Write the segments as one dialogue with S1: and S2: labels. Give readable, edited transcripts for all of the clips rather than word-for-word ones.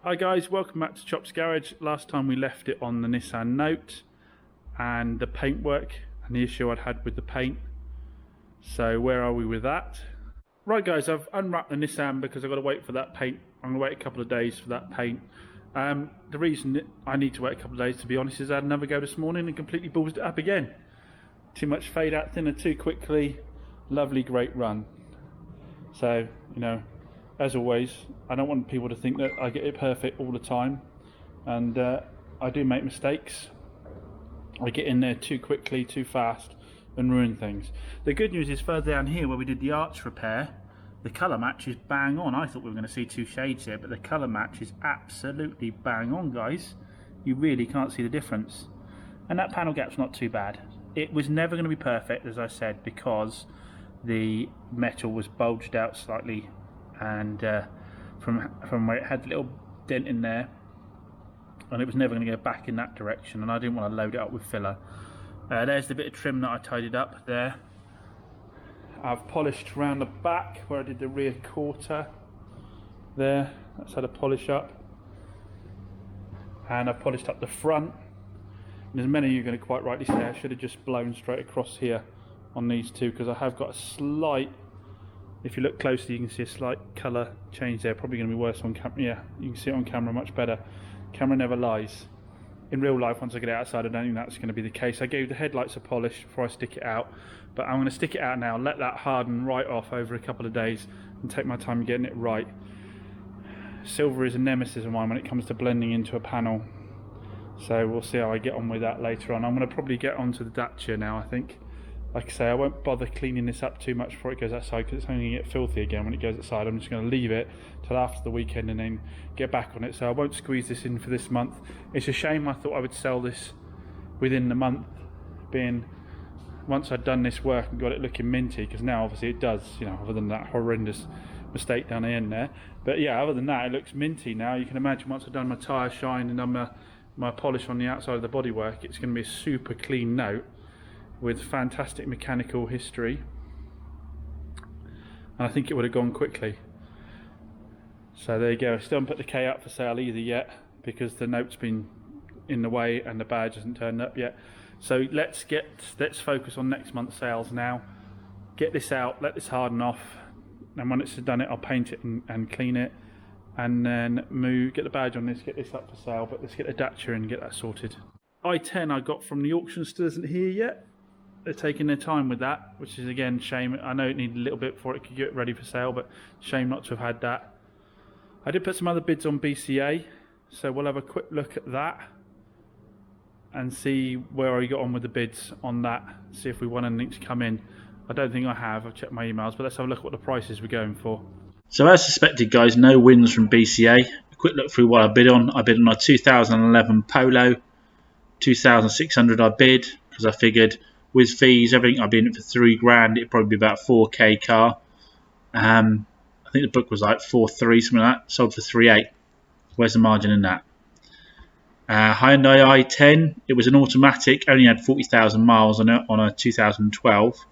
S1: Hi guys, welcome back to Chop's Garage. Last time we left it on the Nissan Note and the paintwork and the issue I'd had with the paint. So where are we with that? Right guys, I've unwrapped the Nissan because I've got to wait for that paint. I'm going to wait a couple of days for that paint. The reason I need to wait a couple of days, to be honest, is I had another go this morning and completely ballsed it up again. Too much fade out thinner too quickly. Lovely, great run. So, you know, as always, I don't want people to think that I get it perfect all the time, and I do make mistakes. I get in there too quickly, too fast, and ruin things. The good news is further down here where we did the arch repair, the colour match is bang on. I thought we were going to see two shades here, but the colour match is absolutely bang on, guys. You really can't see the difference. And that panel gap's not too bad. It was never going to be perfect, as I said, because the metal was bulged out slightly, and from where it had a little dent in there, and it was never going to go back in that direction, and I didn't want to load it up with filler. There's the bit of trim that I tidied up there. I've polished around the back where I did the rear quarter there. That's had a polish up, and I've polished up the front. And as many of you are going to quite rightly say, I should have just blown straight across here on these two, because I have got a slight, if you look closely you can see a slight colour change there. Probably going to be worse on camera. Yeah, you can see it on camera much better. Camera never lies. In real life, once I get it outside, I don't think that's going to be the case. I gave the headlights a polish before I stick it out, but I'm going to stick it out now, let that harden right off over a couple of days, and take my time getting it right. Silver is a nemesis of mine when it comes to blending into a panel, so we'll see how I get on with that later on. I'm going to probably get onto the Dacia now, I think. Like I say, I won't bother cleaning this up too much before it goes outside, because it's only going to get filthy again when it goes outside. I'm just going to leave it till after the weekend and then get back on it. So I won't squeeze this in for this month. It's a shame. I thought I would sell this within the month, being once I'd done this work and got it looking minty, because now obviously it does, you know, other than that horrendous mistake down the end there. But yeah, other than that, it looks minty now. You can imagine once I've done my tyre shine and done my polish on the outside of the bodywork, it's going to be a super clean Note with fantastic mechanical history, and I think it would have gone quickly. So there you go. I still haven't put the K up for sale either yet, because the Note's been in the way and the badge hasn't turned up yet. So let's focus on next month's sales now. Get this out, let this harden off, and when it's done it, I'll paint it and clean it, and then get the badge on this, get this up for sale. But let's get the Dacia and get that sorted. i10 I got from the auction, still isn't here yet. They're taking their time with that, which is again shame. I know it needed a little bit before it could get ready for sale, but shame not to have had that. I did put some other bids on BCA, so we'll have a quick look at that and see where I got on with the bids on that, see if we want anything to come in. I don't think I have. I've checked my emails, but let's have a look at what the prices we're going for. So as suspected, guys, no wins from BCA. A quick look through what I bid on. I bid on a 2011 Polo, 2,600 I bid, because I figured with fees, everything, I'd be in it for £3,000. It'd probably be about 4k car. I think the book was like 4.3, something like that. Sold for 3.8. Where's the margin in that? Hyundai i10. It was an automatic. Only had 40,000 miles on it on a 2012,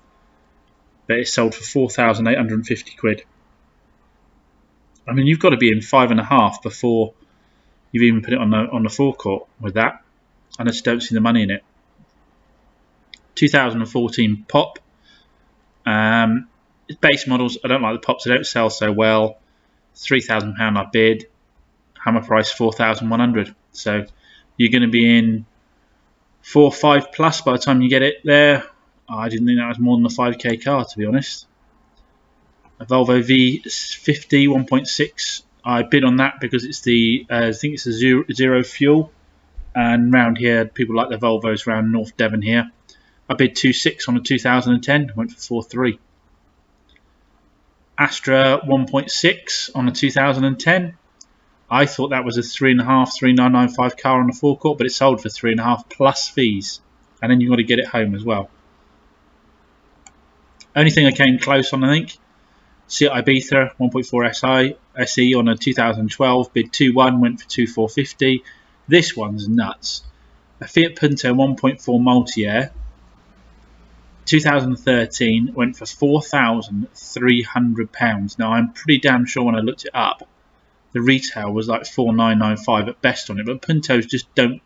S1: but it sold for 4,850 quid. I mean, you've got to be in 5.5 before you've even put it on the forecourt with that. I just don't see the money in it. 2014 Pop. Base models, I don't like the Pops, they don't sell so well. £3,000 I bid. Hammer price 4,100. So you're going to be in 4 or 5 plus by the time you get it there. I didn't think that was more than a 5k car, to be honest. A Volvo V50 1.6. I bid on that because it's the I think it's a zero fuel, and round here people like the Volvos around North Devon here. I bid 2.6 on a 2010, went for 4.3. Astra 1.6 on a 2010. I thought that was a 3.5, 3,995 car on the forecourt, but it sold for 3.5 plus fees, and then you've got to get it home as well. Only thing I came close on, I think, Seat Ibiza 1.4 SE on a 2012, bid 2.1, went for 2,450. This one's nuts. A Fiat Punto 1.4 multi-air, 2013, went for £4,300. Now I'm pretty damn sure when I looked it up, the retail was like 4,995 at best on it. But Puntos just don't.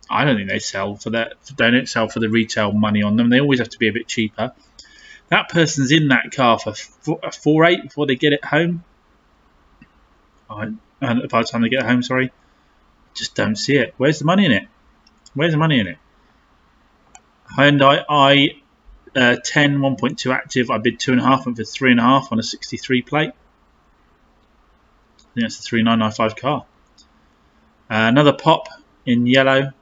S1: I don't think they sell for that. They don't sell for the retail money on them. They always have to be a bit cheaper. That person's in that car for 4.8 before they get it home. And by the time they get home, sorry, just don't see it. Where's the money in it? Where's the money in it? Hyundai i10 1.2 active. I bid 2.5, went for 3.5 on a 63 plate. I think that's the 3,995 car. Another pop in yellow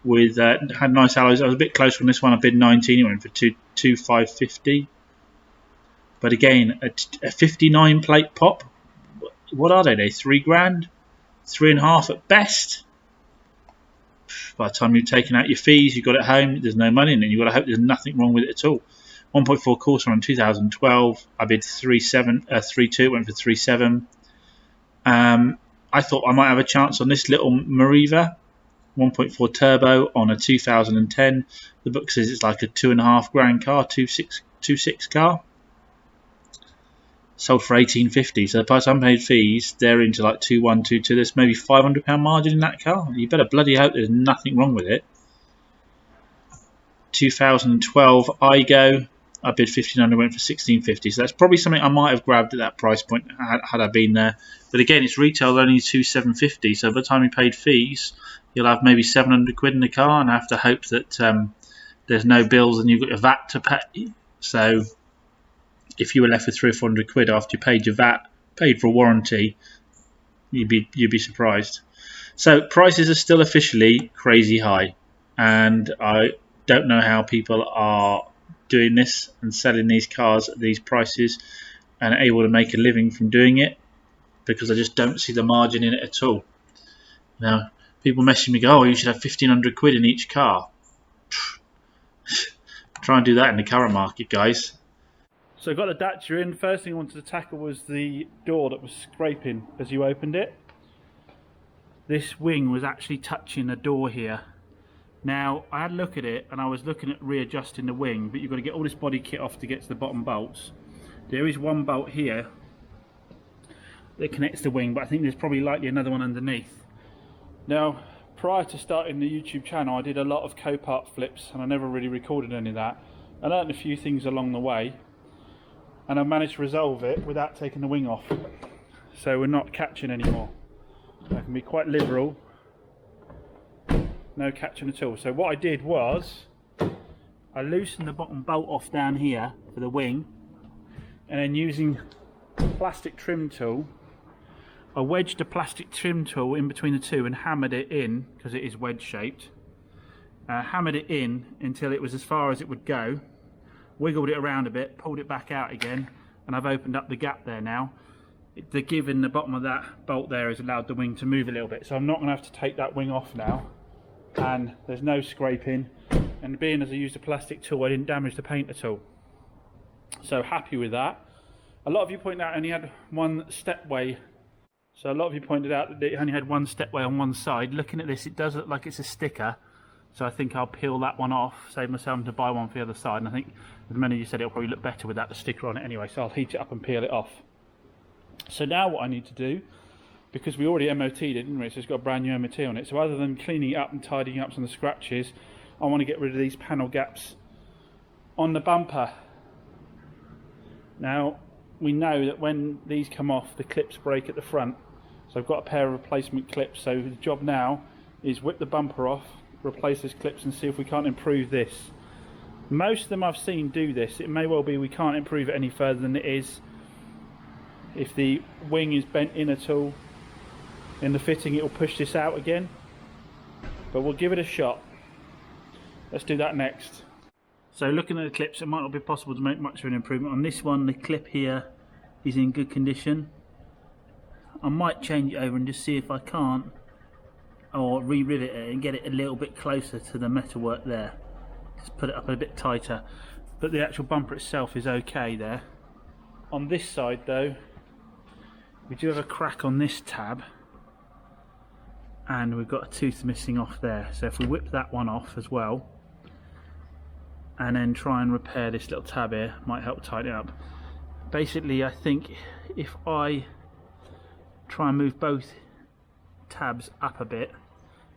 S1: with had nice alloys. I was a bit closer on this one. I bid 19. It went for 2,550. But again, a 59 plate pop. What are they? They $3,000, 3.5 at best. By the time you've taken out your fees, you've got it home, there's no money in it. You've got to hope there's nothing wrong with it at all. 1.4 Corsa in 2012. I bid 3.2, went for 3.7. I thought I might have a chance on this little Mariva 1.4 turbo on a 2010. The book says it's like a $2,500 car, 2.6 car. Sold for 1,850. So by the time I paid fees, they're into like 2.1, 2.2. There's maybe £500 margin in that car. You better bloody hope there's nothing wrong with it. 2012 Igo. I bid 1,500, went for 1,650. So that's probably something I might have grabbed at that price point had I been there. But again, it's retail only 2,750. So by the time you paid fees, you'll have maybe 700 quid in the car, and have to hope that there's no bills and you've got your VAT to pay. So if you were left with 300 or 400 quid after you paid your VAT, paid for a warranty, you'd be surprised. So prices are still officially crazy high, and I don't know how people are doing this and selling these cars at these prices and are able to make a living from doing it, because I just don't see the margin in it at all. Now, people messaging me, go, oh, you should have 1,500 quid in each car. Try and do that in the current market, guys. So I got the Dacia in. First thing I wanted to tackle was the door that was scraping as you opened it. This wing was actually touching the door here. Now, I had a look at it and I was looking at readjusting the wing, but you've got to get all this body kit off to get to the bottom bolts. There is one bolt here that connects the wing, but I think there's probably likely another one underneath. Now, prior to starting the YouTube channel, I did a lot of Copart flips and I never really recorded any of that. I learned a few things along the way, and I managed to resolve it without taking the wing off. So we're not catching anymore. I can be quite liberal. No catching at all. So what I did was, I loosened the bottom bolt off down here for the wing, and then using a plastic trim tool, I wedged the plastic trim tool in between the two and hammered it in, because it is wedge shaped. Hammered it in until it was as far as it would go. Wiggled it around a bit, pulled it back out again, and I've opened up the gap there now. The give in the bottom of that bolt there has allowed the wing to move a little bit, so I'm not going to have to take that wing off now, and there's no scraping, and being as I used a plastic tool, I didn't damage the paint at all. So happy with that. A lot of you pointed out I only had one stepway, so a lot of you pointed out that it only had one stepway on one side. Looking at this, it does look like it's a sticker. So I think I'll peel that one off, save myself to buy one for the other side. And I think, as many of you said, it'll probably look better without the sticker on it anyway. So I'll heat it up and peel it off. So now what I need to do, because we already MOT'd it, didn't we? So it's got a brand new MOT on it. So other than cleaning it up and tidying up some of the scratches, I want to get rid of these panel gaps on the bumper. Now, we know that when these come off, the clips break at the front. So I've got a pair of replacement clips. So the job now is whip the bumper off, replace those clips, and see if we can't improve this. Most of them I've seen do this. It may well be we can't improve it any further than it is. If the wing is bent in at all in the fitting, it will push this out again, but we'll give it a shot. Let's do that next. So looking at the clips, it might not be possible to make much of an improvement. On this one, the clip here is in good condition. I might change it over and just see if I can't, or re-rivet it and get it a little bit closer to the metalwork there. Just put it up a bit tighter. But the actual bumper itself is okay there. On this side though, we do have a crack on this tab, and we've got a tooth missing off there. So if we whip that one off as well, and then try and repair this little tab here, might help tighten it up. Basically, I think if I try and move both tabs up a bit,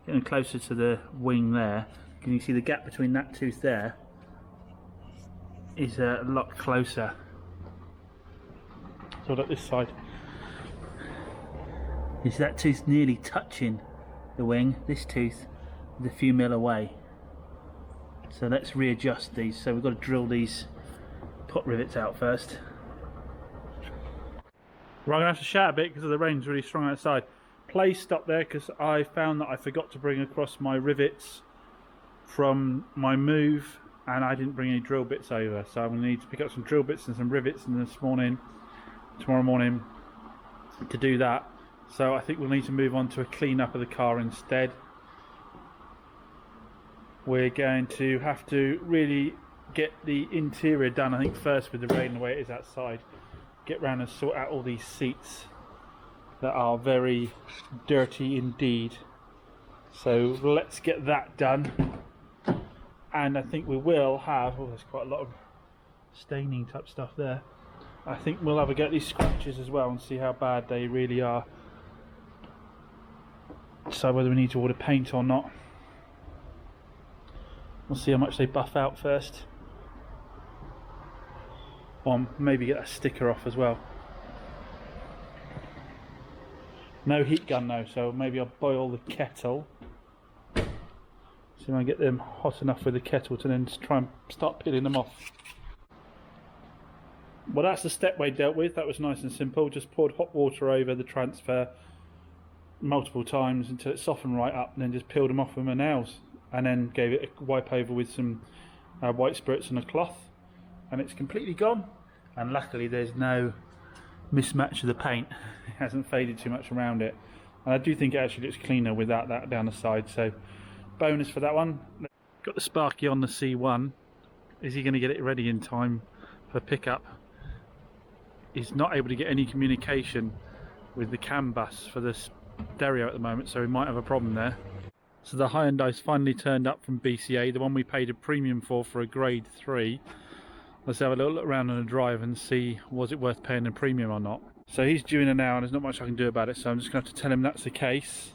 S1: getting closer to the wing there. Can you see the gap between that tooth there is a lot closer. So look this side. You see that tooth nearly touching the wing. This tooth is a few mil away. So let's readjust these. So we've got to drill these pot rivets out first. Right, I'm going to have to shout a bit because the rain's really strong outside. Please stop there because I found that I forgot to bring across my rivets from my move and I didn't bring any drill bits over. So I'm going to need to pick up some drill bits and some rivets and tomorrow morning to do that. So I think we'll need to move on to a clean up of the car instead. We're going to have to really get the interior done, I think, first with the rain the way it is outside. Get round and sort out all these seats that are very dirty indeed. So let's get that done. And I think we will have, oh, there's quite a lot of staining type stuff there. I think we'll have a go at these scratches as well and see how bad they really are. Decide whether we need to order paint or not. We'll see how much they buff out first. Or maybe get a sticker off as well. No heat gun though, so maybe I'll boil the kettle. See if I can get them hot enough with the kettle to then try and start peeling them off. Well, that's the Stepway dealt with. That was nice and simple. Just poured hot water over the transfer multiple times until it softened right up, and then just peeled them off with my nails, and then gave it a wipe over with some white spirits and a cloth, and it's completely gone. And luckily there's no mismatch of the paint. It hasn't faded too much around it, and I do think it actually looks cleaner without that down the side, so bonus for that one. Got the Sparky on the C1. Is he going to get it ready in time for pickup? He's not able to get any communication with the CAN bus for the stereo at the moment, so we might have a problem there. So the Hyundai's finally turned up from BCA, the one we paid a premium for a grade 3. Let's have a little look around on the drive and see was it worth paying a premium or not. So he's due in an hour and there's not much I can do about it, so I'm just going to have to tell him that's the case.